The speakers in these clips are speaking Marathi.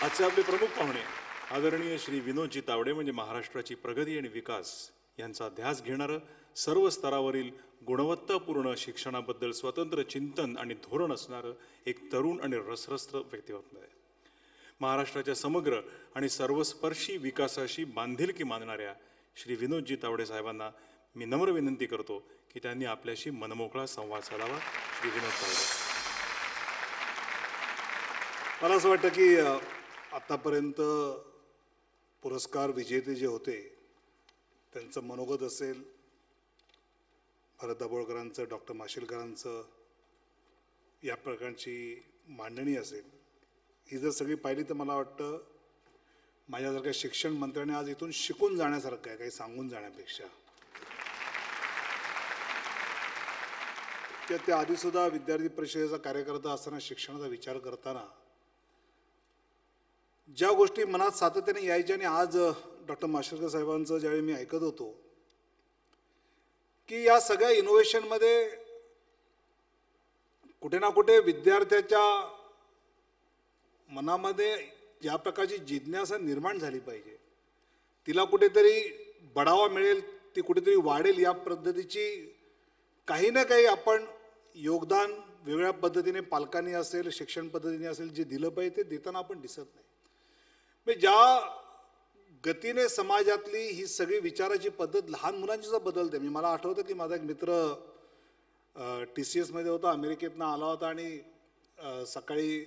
आजचे आपले प्रमुख पाहुणे आदरणीय श्री विनोदजी तावडे म्हणजे महाराष्ट्राची प्रगती आणि विकास यांचा ध्यास घेणारं सर्व स्तरावरील गुणवत्तापूर्ण शिक्षणाबद्दल स्वतंत्र चिंतन आणि धोरण असणारं एक तरुण आणि रसरस्त व्यक्तिमत्व आहे. महाराष्ट्राच्या समग्र आणि सर्वस्पर्शी विकासाशी बांधिलकी मानणाऱ्या श्री विनोदजी तावडे साहेबांना मी नम्र विनंती करतो की त्यांनी आपल्याशी मनमोकळा संवाद साधावा. श्री विनोद तावडे. मला असं वाटतं की आतापर्यंत पुरस्कार विजेते जे होते त्यांचं मनोगत असेल, भरत दाभोळकरांचं, डॉक्टर माशेलकरांचं या प्रकारची मांडणी असेल, ही जर सगळी पाहिली तर मला वाटतं माझ्यासारख्या शिक्षण मंत्र्याने आज इथून शिकून जाण्यासारखं आहे, काही सांगून जाण्यापेक्षा. त्या आधीसुद्धा विद्यार्थी परिषदेचा कार्यकर्ता असताना शिक्षणाचा विचार करताना ज्या गोष्टी मनात सातत्याने यायच्या आणि आज डॉक्टर माशेलकर साहेबांचं ज्यावेळी मी ऐकत होतो की या सगळ्या इनोव्हेशनमध्ये कुठे ना कुठे विद्यार्थ्याच्या मनामध्ये ज्या प्रकारची जिज्ञासा निर्माण झाली पाहिजे, तिला कुठेतरी बढावा मिळेल, ती कुठेतरी वाढेल, या पद्धतीची काही ना काही आपण योगदान वेगळ्या पद्धतीने पालकांनी असेल, शिक्षण पद्धतीने असेल, जे दिलं पाहिजे ते देताना आपण दिसत नाही. म्हणजे ज्या गतीने समाजातली ही सगळी विचाराची पद्धत लहान मुलांची सुद्धा बदलते. म्हणजे मला आठवतं की माझा एक मित्र TCS मध्ये होता, अमेरिकेतनं आला होता आणि सकाळी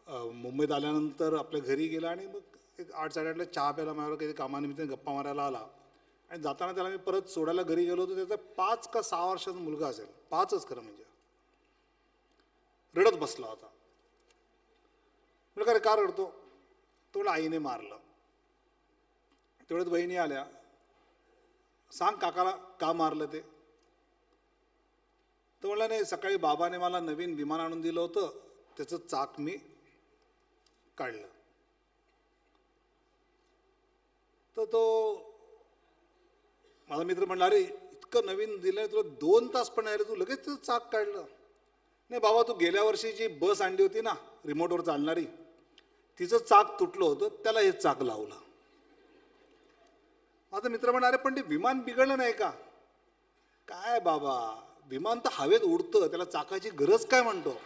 मुंबईत आल्यानंतर आपल्या घरी गेला आणि मग एक 8-8:30ला चहा प्यायला माझ्यावर काही कामानिमित्ताने गप्पा मारायला आला आणि जाताना त्याला मी परत सोडायला घरी गेलो होतो. त्याचा 5 का 6 वर्षाचा मुलगा असेल, 5च खरं म्हणजे, रडत बसला होता. म्हटलं का रे, का रडतो? तो म्हटलं आईने मारलं. तेवढ्यात बहिणी आल्या, सांग काकाला का मारलं ते? तो म्हटलं नाही, सकाळी बाबाने मला नवीन विमान आणून दिलं होतं, त्याचं चाक मी काढलं. तर तो माझा मित्र म्हणला, अरे इतकं नवीन दिलं तुला 2 तास पण नाही रे, तू लगेच त्याचं चाक काढलं? नाही बाबा, तू गेल्या वर्षी जी बस आणली होती ना रिमोटवर चालणारी, तिचं चाक तुटलं होतं, त्याला हे चाक लावलं. माझा मित्र म्हणा, अरे पण ते विमान बिघडलं नाही का? काय बाबा, विमान तर हवेत उडतं, त्याला चाकाची गरज काय म्हणतो?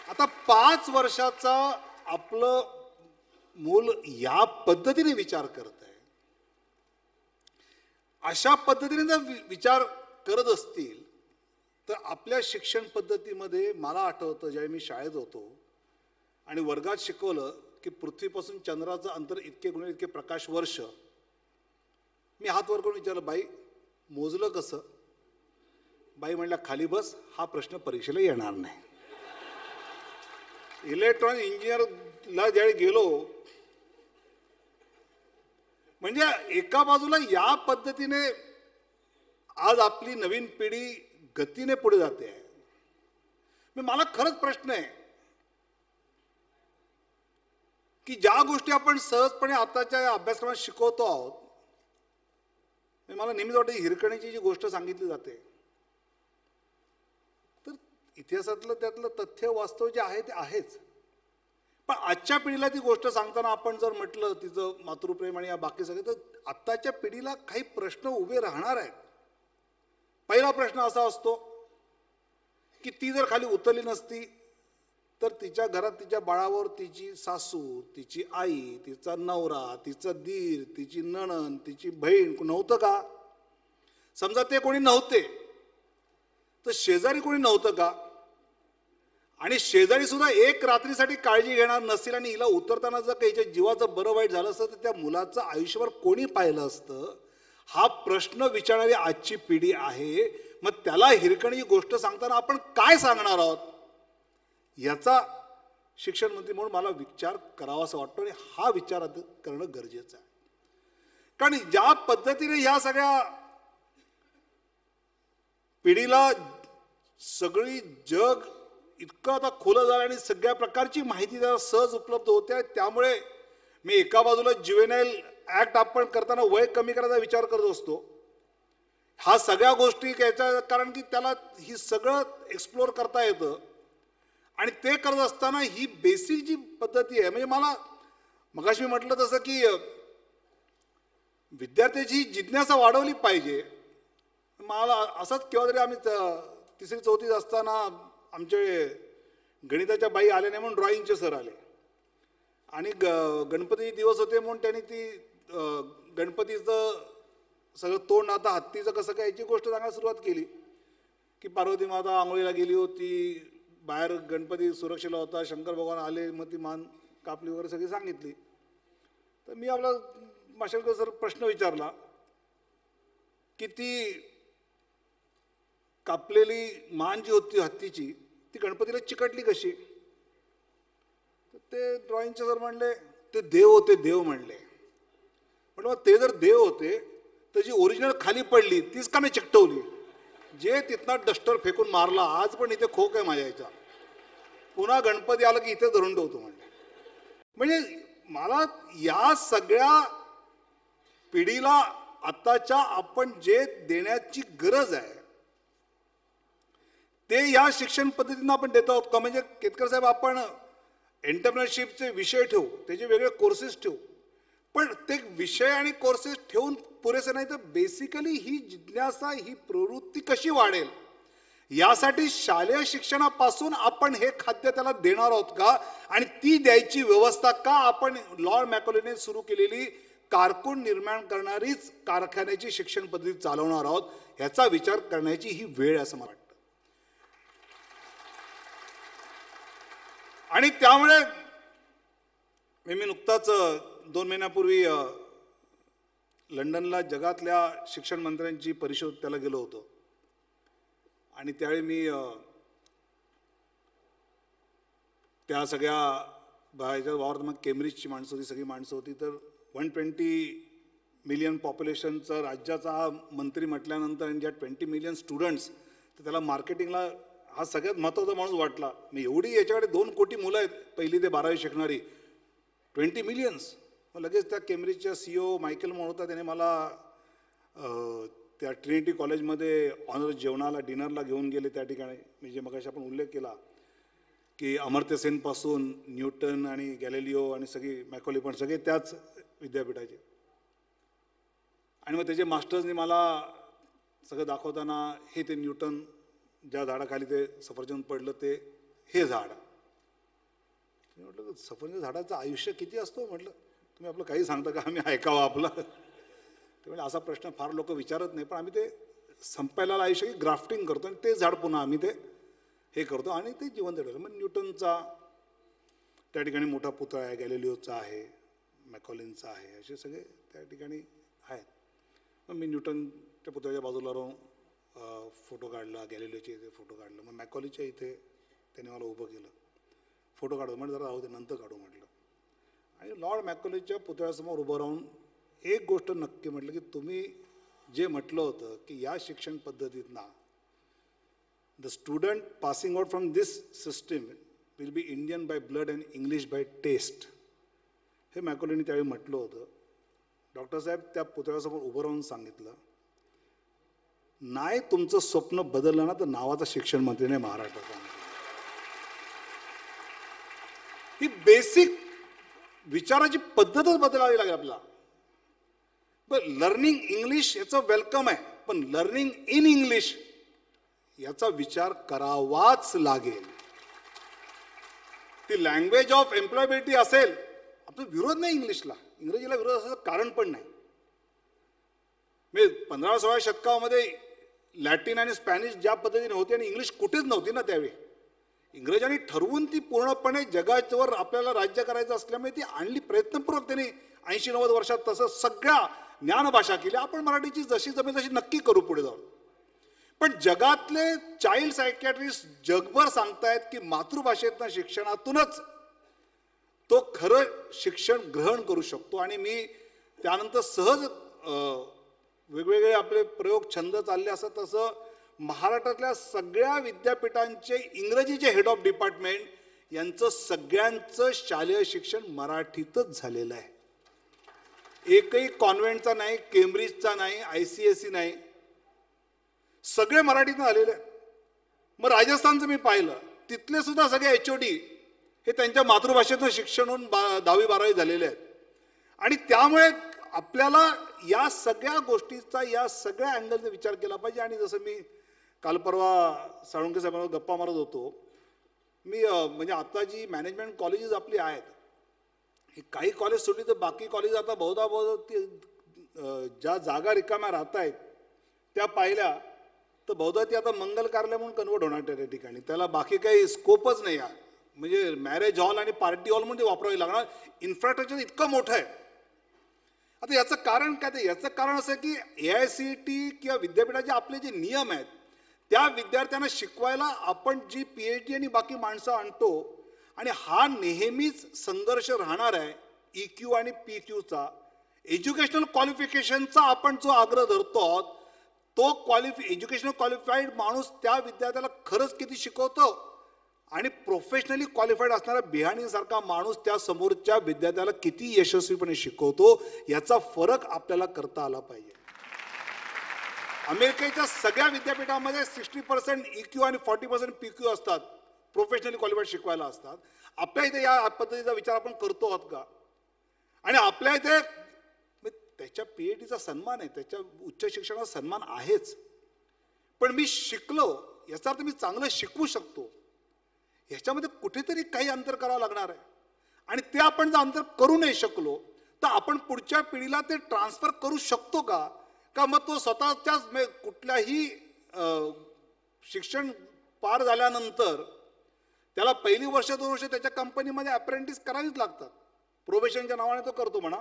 आता 5 वर्षाचा आपलं मूल या पद्धतीने विचार करत आहे. अशा पद्धतीने जर विचार करत असतील तर आपल्या शिक्षण पद्धतीमध्ये मला आठवतं ज्यावेळी मी शाळेत होतो आणि वर्गात शिकवलं की पृथ्वीपासून चंद्राचं अंतर इतके गुणिले इतके प्रकाश वर्ष. मी हात वर करून विचारलं, बाई मोजलं कसं? बाई म्हणल्या, खाली बस, हा प्रश्न परीक्षेला येणार नाही. इलेक्ट्रॉनिक इंजिनियरला ज्यावेळी गेलो, म्हणजे एका बाजूला या पद्धतीने आज आपली नवीन पिढी गतीने पुढे जाते आहे. मला खरंच प्रश्न आहे की ज्या गोष्टी आपण सहजपणे आताच्या अभ्यासक्रमात शिकवतो आहोत, मला नेहमीच वाटतं हिरकणीची जी गोष्ट सांगितली जाते, तर इतिहासातलं त्यातलं तथ्य वास्तव जे आहे ते आहेच, पण आजच्या पिढीला ती गोष्ट सांगताना आपण जर म्हटलं तिचं मातृप्रेम आणि या बाकी सगळं, तर आत्ताच्या पिढीला काही प्रश्न उभे राहणार आहेत. पहिला प्रश्न असा असतो की ती जर खाली उतरली नसती तर तिच्या घरात तिच्या बाळावर तिची सासू, तिची आई, तिचा नवरा, तिचा दीर, तिची नणन, तिची बहीण नव्हतं का? समजा ते कोणी नव्हते तर शेजारी कोणी नव्हतं का? आणि शेजारी सुद्धा एक रात्रीसाठी काळजी घेणार नसतील आणि हिला उतरताना जर काही जीवाचं बरं वाईट झालं असतं तर त्या मुलाचं आयुष्यभर कोणी पाहिलं असतं? हा प्रश्न विचारणारी आजची पिढी आहे. मग त्याला हिरकणी गोष्ट सांगताना आपण काय सांगणार आहोत याचा शिक्षण मंत्री म्हणून मला विचार करावा असं वाटतो आणि हा विचार करणं गरजेचं आहे. कारण ज्या पद्धतीने ह्या सगळ्या पिढीला सगळी जग इतकं आता खुलं झालं आणि सगळ्या प्रकारची माहिती त्याला सहज उपलब्ध होते, त्यामुळे मी एका बाजूला ज्युव्हेनाईल ऍक्ट आपण करताना वय कमी करायचा विचार करत असतो, हा सगळ्या गोष्टी याच्या कारण की त्याला ही सगळं एक्सप्लोर करता येतं आणि ते करत असताना ही बेसिक जी पद्धती आहे, म्हणजे मला मगाशी मी म्हटलं तसं की विद्यार्थ्याची जिज्ञासा वाढवली पाहिजे. मला असंच केव्हा तरी आम्ही तिसरी चौथीत असताना आमचे गणिताच्या बाई आले नाही म्हणून ड्रॉइंगचे सर आले आणि गणपती दिवस होते म्हणून त्यांनी ती गणपतीचं सगळं तोंड आता हत्तीचं कसं काय याची गोष्ट सांगायला सुरुवात केली की पार्वती माता आंघोळीला गेली होती, बाहेर गणपती सुरक्षेला होता, शंकर भगवान आले, मग ती मान कापली वगैरे सगळी सांगितली. तर मी आपला माशेलकर सर प्रश्न विचारला की ती कापलेली मान जी होती हत्तीची ती गणपतीला चिकटली कशी. तर ते ड्रॉइंगचे सर म्हणले ते देव होते, देव म्हणले. म्हटलं मग ते जर देव होते तर जी ओरिजिनल खाली पडली तीच का नाही चिकटवली. जे तिथनं डस्टर फेकून मारला, आज पण इथे खोक आहे माझ्या याच्या, पुन्हा गणपती आला की इथे धरून ठेवतो म्हणले. म्हणजे मला या सगळ्या पिढीला आताच्या आपण जे देण्याची गरज आहे ते या शिक्षण पद्धतीनं आपण देत आहोत का. म्हणजे केतकर साहेब, आपण एंटरप्रेन्योरशिपचे विषय ठेवू, त्याचे वेगळे कोर्सेस ठेवू, पण ते विषय आणि कोर्सेस ठेवून पुरेसे नाही तर बेसिकली ही जिज्ञासा, ही प्रवृत्ती कशी वाढेल यासाठी शालेय शिक्षणापासून आपण हे खाद्य त्याला देणार आहोत का, आणि ती द्यायची व्यवस्था का आपण लॉर्ड मॅकॉलेने सुरू केलेली कारकून निर्माण करणारीच कारखान्याची शिक्षण पद्धती चालवणार आहोत, ह्याचा विचार करण्याची ही वेळ असं मला वाटतं. आणि त्यामुळे मी नुकताच 2 महिन्यापूर्वी लंडनला जगातल्या शिक्षण मंत्र्यांची परिषद त्याला गेलो होतो आणि त्यावेळी मी त्या सगळ्या बाहेरच्या वावरात मग केम्ब्रिजची माणसं होती, सगळी माणसं होती. तर 120 मिलियन पॉप्युलेशनचा राज्याचा हा मंत्री म्हटल्यानंतर आणि ज्या 20 मिलियन स्टुडंट्स, तर त्याला मार्केटिंगला हा सगळ्यात महत्त्वाचा माणूस वाटला. मी एवढी याच्याकडे 2 कोटी मुलं आहेत 1ली ते 12वी शिकणारी, 20 मिलियन्स. मग लगेच त्या केम्ब्रिजच्या CEO मायकेल म्हणून होता, त्याने मला त्या ट्रिनिटी कॉलेजमध्ये ऑनर जेवणाला डिनरला घेऊन गेले. त्या ठिकाणी मी जे मगाशी आपण उल्लेख केला की अमर्त्य सेनपासून न्यूटन आणि गॅलिलिओ आणि सगळी मॅकॉले पण सगळे त्याच विद्यापीठाचे. आणि मग त्याचे मास्टर्सनी मला सगळं दाखवताना हे ते न्यूटन ज्या झाडाखाली ते सफरचंद पडलं ते हे झाड. म्हटलं सफरचंद झाडाचं आयुष्य किती असतो. म्हटलं तुम्ही आपलं काही सांगता का, आम्ही ऐकावं आपलं. ते म्हणजे असा प्रश्न फार लोक विचारत नाही, पण आम्ही ते संपायला आयुष्य की ग्राफ्टिंग करतो आणि ते झाड पुन्हा आम्ही ते हे करतो आणि ते जिवंत ठेवलं. मग न्यूटनचा त्या ठिकाणी मोठा पुतळा आहे, गॅलिलिओचा आहे, मॅकॉलिनचा आहे, असे सगळे त्या ठिकाणी आहेत. मग मी न्यूटनच्या पुतळ्याच्या बाजूला राहून फोटो काढला, गॅलिलिओच्या इथे फोटो काढला. मग मॅकॉलीच्या इथे त्याने मला उभं केलं, फोटो काढू म्हणजे जरा राहू दे नंतर काढू म्हटलं. आणि लॉर्ड मॅकॉलीच्या पुतळ्यासमोर उभं राहून एक गोष्ट नक्की म्हटलं की तुम्ही जे म्हटलं होतं की या शिक्षण पद्धतीतना the student passing out from this system will be Indian by blood and English by taste, हे मॅकॉलीने त्यावेळी म्हटलं होतं. डॉक्टर साहेब त्या पुतळ्यासमोर उभं राहून सांगितलं, नाही तुमचं स्वप्न बदललं ना तर नावाचा शिक्षण मंत्रीने महाराष्ट्राचा. ही बेसिक विचाराची पद्धतच बदलावी लागेल आपल्याला. पण लर्निंग इंग्लिश याचं वेलकम आहे, पण लर्निंग इन इंग्लिश याचा विचार करावाच लागेल. ती लँग्वेज ऑफ एम्प्लॉयबिलिटी असेल, आपला विरोध नाही इंग्लिशला, इंग्रजीला विरोध असायचं कारण पण नाही. म्हणजे 15-16 शतकामध्ये लॅटिन आणि स्पॅनिश ज्या पद्धतीने होती आणि इंग्लिश कुठेच नव्हती ना त्यावेळी. इंग्रजांनी ठरवून ती पूर्णपणे जगावर आपल्याला राज्य करायचं असल्यामुळे ती आणली, प्रयत्नपूर्वक त्यांनी 80-90 वर्षात तसं सगळ्या ज्ञानभाषा केली. आपण मराठीची जशी जमेल तशी नक्की करू पुढे जाऊन. पण जगातले चाइल्ड सायकॅट्रिस्ट जगभर सांगतायत की मातृभाषेतनं शिक्षणातूनच तो खरं शिक्षण ग्रहण करू शकतो. आणि मी त्यानंतर सहज वेगवेगळे आपले प्रयोग छंद चालले असं तसं महाराष्ट्रातल्या सगळ्या विद्यापीठांचे इंग्रजीचे हेड ऑफ डिपार्टमेंट यांचं सगळ्यांचं शालेय शिक्षण मराठीतच झालेलं आहे. एकही कॉन्व्हेंटचा नाही, केम्ब्रिजचा नाही, ICSE नाही, सगळे मराठीतून आलेले. मग राजस्थानचं मी पाहिलं, तिथले सुद्धा सगळे HOD हे त्यांच्या मातृभाषेतून शिक्षण होऊन 10वी-12वी झालेले आहेत. आणि त्यामुळे आपल्याला या सगळ्या गोष्टीचा, या सगळ्या अँगलचा विचार केला पाहिजे. आणि जसं मी काल परवा साळुंके साहेबांवर गप्पा मारत होतो, मी म्हणजे आता जी मॅनेजमेंट कॉलेजेस आपली आहेत, ही काही कॉलेज सोडली तर बाकी कॉलेज आता बहुधा ज्या जागा रिकाम्या राहत आहेत त्या पाहिल्या तर बहुधा ती आता मंगल कार्यालय म्हणून कन्वर्ट होणार त्या ठिकाणी. त्याला बाकी काही स्कोपच नाही आहे. म्हणजे मॅरेज हॉल आणि पार्टी हॉल म्हणून ते वापरावी लागणार. इन्फ्रास्ट्रक्चर इतकं मोठं आहे. आता याचं कारण काय? ते याचं कारण असं की AICTE किंवा विद्यापीठाचे आपले जे नियम आहेत त्या विद्यार्थ्यांना शिकवायला आपण जी PhD आणि बाकी माणसं आणतो आणि हा नेहमीच संघर्ष राहणार आहे EQ आणि PQचा. एज्युकेशनल क्वालिफिकेशनचा आपण जो आग्रह धरतो आहोत तो एज्युकेशनल क्वालिफाईड माणूस त्या विद्यार्थ्याला खरंच किती शिकवतो आणि प्रोफेशनली क्वालिफाईड असणारा बिहाणीसारखा माणूस त्या समोरच्या विद्यार्थ्याला किती यशस्वीपणे शिकवतो याचा फरक आपल्याला करता आला पाहिजे. अमेरिकेच्या सगळ्या विद्यापीठामध्ये 60% EQ आणि 40% PQ असतात, प्रोफेशनली क्वालिफाईड शिकवायला असतात. आपल्या इथे या पद्धतीचा विचार आपण करतो आहोत का? आणि आपल्या इथे त्याच्या PhDचा सन्मान आहे, त्याच्या उच्च शिक्षणाचा सन्मान आहेच, पण मी शिकलो याचा अर्थ मी चांगलं शिकवू शकतो ह्याच्यामध्ये कुठेतरी काही अंतर करावं लागणार आहे. आणि ते आपण जर अंतर करू नाही शकलो तर आपण पुढच्या पिढीला ते ट्रान्सफर करू शकतो का? का मग तो स्वतःच्याच कुठल्याही शिक्षण पार झाल्यानंतर त्याला पहिली वर्ष 2 वर्ष त्याच्या कंपनीमध्ये अप्रेंटिस करावीच लागतात. प्रोबेशनच्या नावाने तो करतो म्हणा,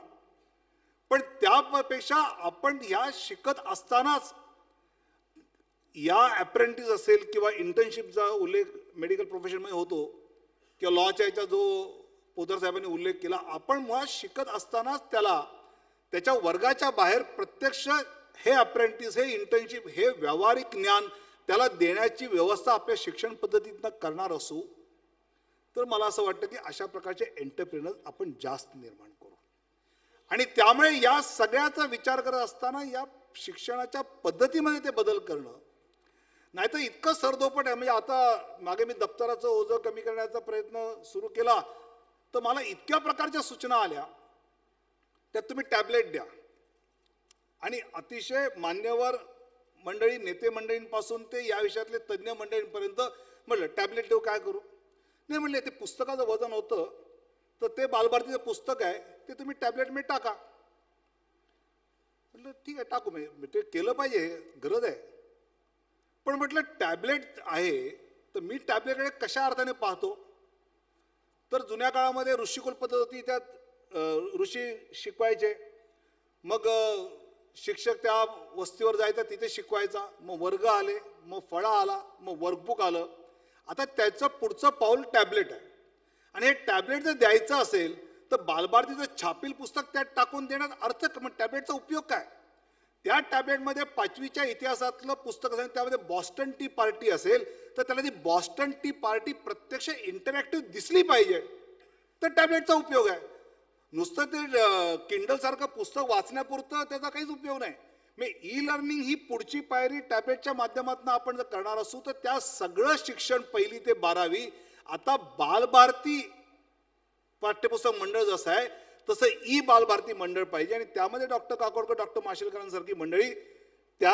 पण त्यापेक्षा आपण ह्या शिकत असतानाच या अप्रेंटिस असेल किंवा इंटर्नशिपचा उल्लेख मेडिकल प्रोफेशनमध्ये होतो किंवा लॉच्या याचा जो पोदार साहेबांनी उल्लेख केला, आपण मुळात शिकत असतानाच त्याला त्याच्या वर्गाच्या बाहेर प्रत्यक्ष हे अप्रेंटिस, हे इंटर्नशिप, हे व्यावहारिक ज्ञान त्याला देण्याची व्यवस्था आपल्या शिक्षण पद्धतीतनं करणार असू तर मला असं वाटतं की अशा प्रकारचे एंटरप्रेनर्स आपण जास्त निर्माण करू. आणि त्यामुळे या सगळ्याचा विचार करत असताना या शिक्षणाच्या पद्धतीमध्ये ते बदल करणं, नाहीतर इतकं सरदोपट आहे. म्हणजे आता मागे मी दप्तराचं ओझं कमी करण्याचा प्रयत्न सुरू केला तर मला इतक्या प्रकारच्या सूचना आल्या, त्यात तुम्ही टॅबलेट द्या. आणि अतिशय मान्यवर मंडळी, नेते मंडळींपासून ते या विषयातले तज्ज्ञ मंडळींपर्यंत म्हटलं टॅबलेट देऊ, काय करू? नाही म्हणले ते पुस्तकाचं वजन होतं तर ते बालभारतीचं पुस्तक आहे ते तुम्ही टॅबलेटमध्ये टाका. म्हटलं ठीक आहे टाकू, मी ते केलं पाहिजे, गरज आहे. पण म्हटलं टॅबलेट आहे तर मी टॅबलेटकडे कशा अर्थाने पाहतो? तर जुन्या काळामध्ये ऋषिकुल पद्धत होती, त्यात ऋषी शिकवायचे, मग शिक्षक त्या वस्तीवर जायचा, तिथे शिकवायचा, मग वर्ग आले, मग फळा आला, मग वर्कबुक आलं. आता त्याचं पुढचं पाऊल टॅबलेट आहे. आणि हे टॅबलेट जर द्यायचं असेल तर बालभारतीचं छापील पुस्तक त्यात टाकून देण्यात अर्थ, मग टॅबलेटचा उपयोग काय? त्या टॅबलेटमध्ये 5वीच्या इतिहासातलं पुस्तक असेल, त्यामध्ये बॉस्टन टी पार्टी असेल तर त्याला ती बॉस्टन टी पार्टी प्रत्यक्ष इंटरॅक्टिव्ह दिसली पाहिजे, तर टॅबलेटचा उपयोग आहे. नुसतं ते किंडलसारखं पुस्तक वाचण्यापुरतं त्याचा काहीच उपयोग नाही. मी ई-लर्निंग ही पुढची पायरी टॅबलेटच्या माध्यमातून आपण जर करणार असू तर त्या सगळं शिक्षण 1ली ते 12वी आता बालभारती पाठ्यपुस्तक मंडळ जसं आहे तसं ई बालभारती मंडळ पाहिजे. आणि त्यामध्ये डॉक्टर काकोडकर, डॉक्टर माशेलकरांसारखी मंडळी त्या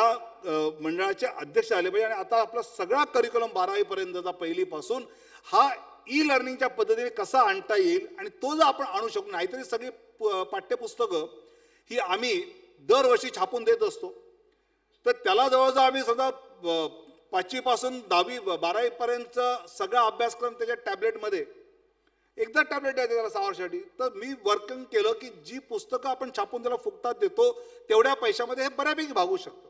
मंडळाचे अध्यक्ष झाले पाहिजे. आणि आता आपला सगळा करिक्युलम 12वी पर्यंतचा पहिलीपासून हा ई-लर्निंगच्या पद्धतीने कसा आणता येईल आणि तो जर आपण आणू शकू, नाहीतरी सगळी पाठ्यपुस्तकं ही आम्ही दरवर्षी छापून देत असतो तर त्याला जवळजवळ आम्ही समजा 5वी पासून 10वी 12वी पर्यंत सगळा अभ्यासक्रम त्याच्या टॅबलेटमध्ये एकदा टॅबलेट द्यायचं त्याला 6 वर्षासाठी. तर मी वर्किंग केलं की जी पुस्तकं आपण छापून त्याला फुकटात देतो तेवढ्या पैशामध्ये हे बऱ्यापैकी भागू शकतं.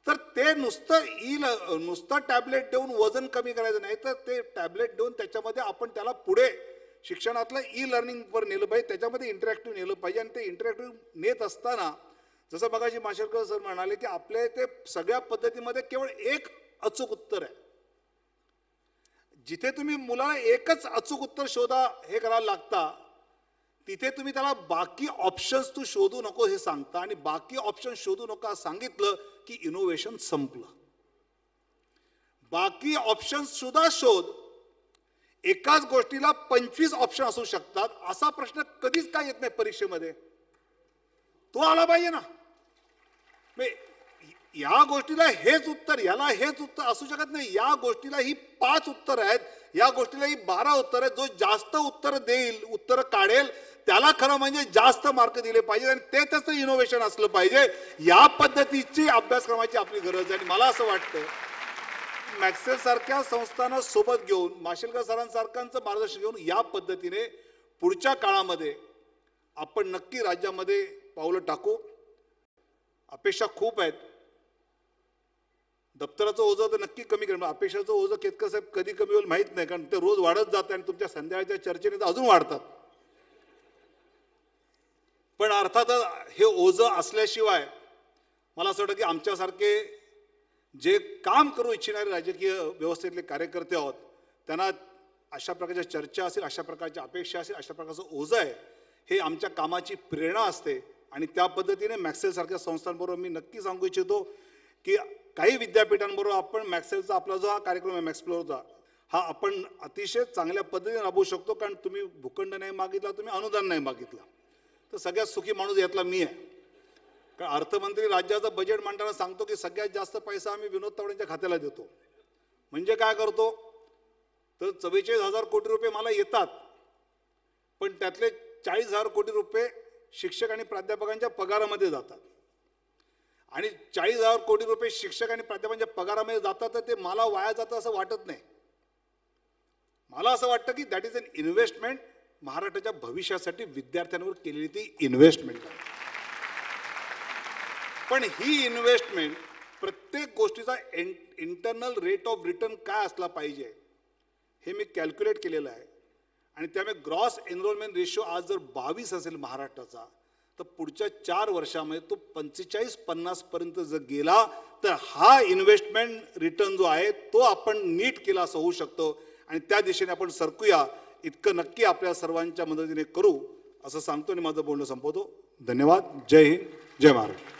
तर ते नुसतं टॅबलेट देऊन वजन कमी करायचं नाही, तर ते टॅबलेट देऊन त्याच्यामध्ये आपण त्याला पुढे शिक्षणातलं ई-लर्निंगवर नेलं पाहिजे, त्याच्यामध्ये इंटरॅक्टिव्ह नेलं पाहिजे. आणि ते इंटरॅक्टिव्ह नेत असताना जसं मगाशी माशेलकर सर म्हणाले की आपल्या ते सगळ्या पद्धतीमध्ये केवळ एक अचूक उत्तर आहे. जिथे तुम्ही मुलाला एकच अचूक उत्तर शोधा हे करायला लागता, तिथे तुम्ही त्याला बाकी ऑप्शन्स तू शोधू नको हे सांगता. आणि बाकी ऑप्शन शोधू नका सांगितलं की इनोव्हेशन संपलं. बाकी ऑप्शन्स सुद्धा शोध, एकाच गोष्टीला 25 ऑप्शन असू शकतात असा प्रश्न कधीच काय येत नाही परीक्षेमध्ये. तो आला पाहिजे ना. या गोष्टीला हेच उत्तर, याला हेच उत्तर असू शकत नाही. या गोष्टीला ही 5 उत्तर आहेत, या गोष्टीला ही 12 उत्तर आहेत. जो जास्त उत्तर देईल, उत्तर काढेल, त्याला खरं म्हणजे जास्त मार्क दिले पाहिजे आणि ते त्याचं इनोव्हेशन असलं पाहिजे. या पद्धतीची अभ्यासक्रमाची आपली गरज आहे. आणि मला असं वाटतं मॅक्सेल सारख्या संस्थांना सोबत घेऊन, माशेलकर सरांसारख्यांचं मार्गदर्शन घेऊन या पद्धतीने पुढच्या काळामध्ये आपण नक्की राज्यामध्ये पावलं टाकू. अपेक्षा खूप आहेत. दप्तराचं ओझं तर नक्की कमी करणं, अपेक्षाचं ओझं केतकर साहेब कधी कमी होईल माहीत नाही, कारण ते रोज वाढत जातं आणि तुमच्या संध्याकाळच्या चर्चेने तर अजून वाढतात. पण अर्थातच हे ओझं असल्याशिवाय मला असं वाटतं की आमच्यासारखे जे काम करू इच्छिणारे राजकीय व्यवस्थेतले कार्यकर्ते आहोत त्यांना अशा प्रकारच्या चर्चा असेल, अशा प्रकारच्या अपेक्षा असेल, अशा प्रकारचं ओझं आहे, हे आमच्या कामाची प्रेरणा असते. आणि त्या पद्धतीने मॅक्सेल सारख्या संस्थांबरोबर मी नक्की सांगू इच्छितो की काही विद्यापीठांबरोबर आपण मॅक्सेलचा आपला जो हा कार्यक्रम आहे मॅक्सप्लोरचा, हा आपण अतिशय चांगल्या पद्धतीने राबवू शकतो. कारण तुम्ही भूखंड नाही मागितला, तुम्ही अनुदान नाही मागितलं, तर सगळ्यात सुखी माणूस यातला मी आहे. कारण अर्थमंत्री राज्याचं बजेट मांडताना सांगतो की सगळ्यात जास्त पैसा आम्ही विनोद तावडेंच्या खात्याला देतो. म्हणजे काय करतो तर 44,000 कोटी रुपये मला येतात, पण त्यातले 40,000 कोटी रुपये शिक्षक आणि प्राध्यापकांच्या पगारामध्ये जातात. आणि 40,000 कोटी रुपये शिक्षक आणि प्राध्यापकांच्या पगारामध्ये जातात, तर ते मला वाया जातं असं वाटत नाही. मला असं वाटतं की दॅट इज एन इन्व्हेस्टमेंट. महाराष्ट्राच्या भविष्यासाठी विद्यार्थ्यांवर केलेली ती इन्व्हेस्टमेंट आहे. पण ही इन्व्हेस्टमेंट प्रत्येक गोष्टीचा इंटरनल रेट ऑफ रिटर्न काय असला पाहिजे हे मी कॅल्क्युलेट केलेलं आहे. आणि त्यामुळे ग्रॉस एनरोलमेंट रेशो आज जर 22 असेल महाराष्ट्राचा, तर पुढच्या 4 वर्षामध्ये तो 45-50 पर्यंत जर गेला तर हा इन्व्हेस्टमेंट रिटर्न जो आहे तो आपण नीट केला असं होऊ शकतो. आणि त्या दिशेने आपण सरकूया, इतकं नक्की आपल्या सर्वांच्या मदतीने करू असं सांगतो आणि माझं बोलणं संपवतो. धन्यवाद. जय हिंद, जय महाराष्ट्र.